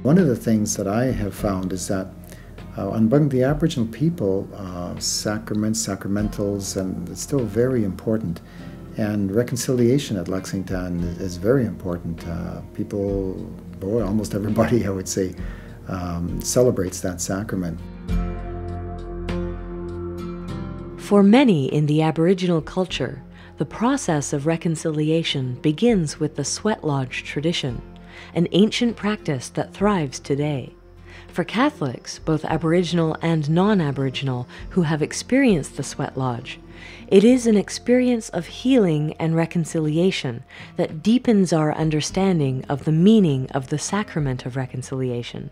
One of the things that I have found is that among the Aboriginal people, sacraments, sacramentals, and it's still very important. And reconciliation at Lexington is very important. People, boy, almost everybody, I would say, celebrates that sacrament. For many in the Aboriginal culture, the process of reconciliation begins with the sweat lodge tradition, an ancient practice that thrives today. For Catholics, both Aboriginal and non-Aboriginal, who have experienced the sweat lodge, it is an experience of healing and reconciliation that deepens our understanding of the meaning of the sacrament of reconciliation.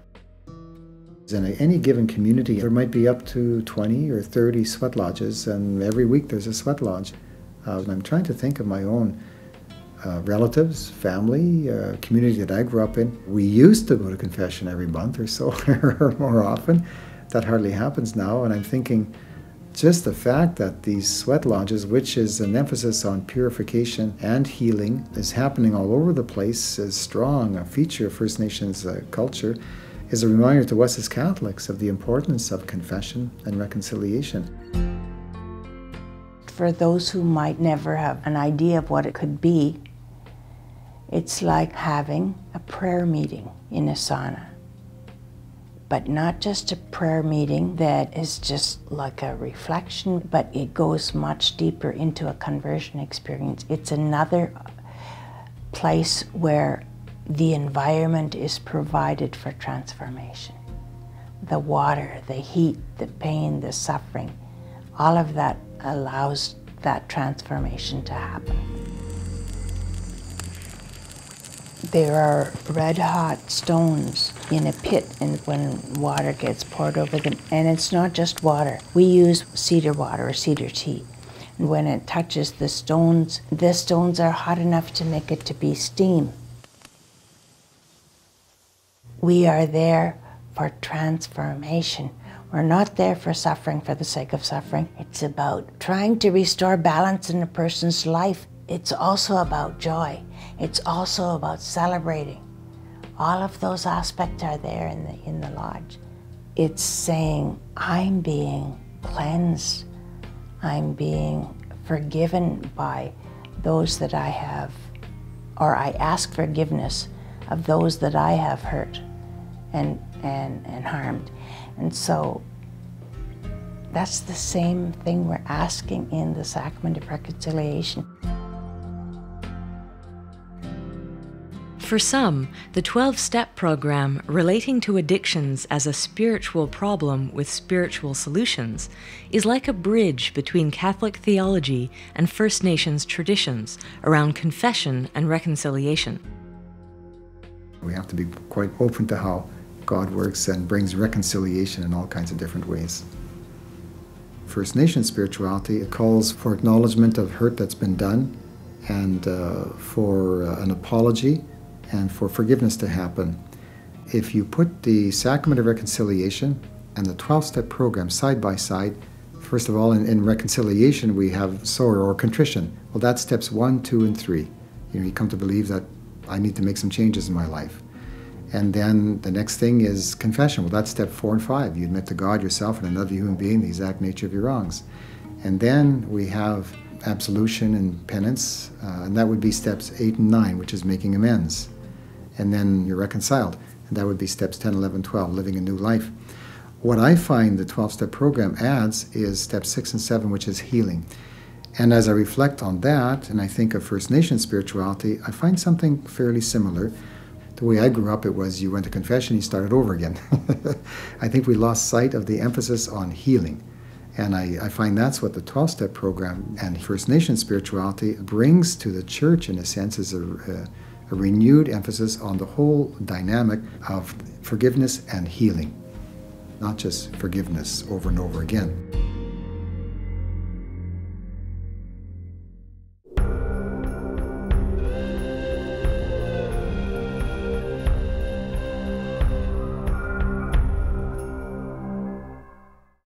In any given community, there might be up to 20 or 30 sweat lodges, and every week there's a sweat lodge. I'm trying to think of my own relatives, family, community that I grew up in. We used to go to confession every month or so, or more often. That hardly happens now, and I'm thinking just the fact that these sweat lodges, which is an emphasis on purification and healing, is happening all over the place, is strong, a feature of First Nations culture, is a reminder to us as Catholics of the importance of confession and reconciliation. For those who might never have an idea of what it could be, it's like having a prayer meeting in a sauna. But not just a prayer meeting that is just like a reflection, but it goes much deeper into a conversion experience. It's another place where the environment is provided for transformation. The water, the heat, the pain, the suffering, all of that allows that transformation to happen. There are red hot stones in a pit, and when water gets poured over them, and it's not just water. We use cedar water or cedar tea. And when it touches the stones are hot enough to make it to be steam. We are there for transformation. We're not there for suffering for the sake of suffering. It's about trying to restore balance in a person's life. It's also about joy. It's also about celebrating. All of those aspects are there in the lodge. It's saying, I'm being cleansed. I'm being forgiven by those that I have, or I ask forgiveness of those that I have hurt and harmed. And so that's the same thing we're asking in the sacrament of reconciliation. For some, the 12-step program relating to addictions as a spiritual problem with spiritual solutions is like a bridge between Catholic theology and First Nations traditions around confession and reconciliation. We have to be quite open to how God works and brings reconciliation in all kinds of different ways. First Nation spirituality calls for acknowledgement of hurt that's been done, and for an apology, and for forgiveness to happen. If you put the sacrament of reconciliation and the 12-step program side by side, first of all, in reconciliation we have sorrow or contrition. Well, that's steps 1, 2, and 3. You come to believe that I need to make some changes in my life. And then the next thing is confession. Well, that's step 4 and 5. You admit to God, yourself, and another human being the exact nature of your wrongs. And then we have absolution and penance, and that would be steps 8 and 9, which is making amends. And then you're reconciled, and that would be steps 10, 11, 12, living a new life. What I find the 12-step program adds is steps 6 and 7, which is healing. And as I reflect on that, and I think of First Nation spirituality, I find something fairly similar. The way I grew up, it was you went to confession, you started over again. I think we lost sight of the emphasis on healing. And I find that's what the 12-step program and First Nation spirituality brings to the church, in a sense, is a renewed emphasis on the whole dynamic of forgiveness and healing, not just forgiveness over and over again.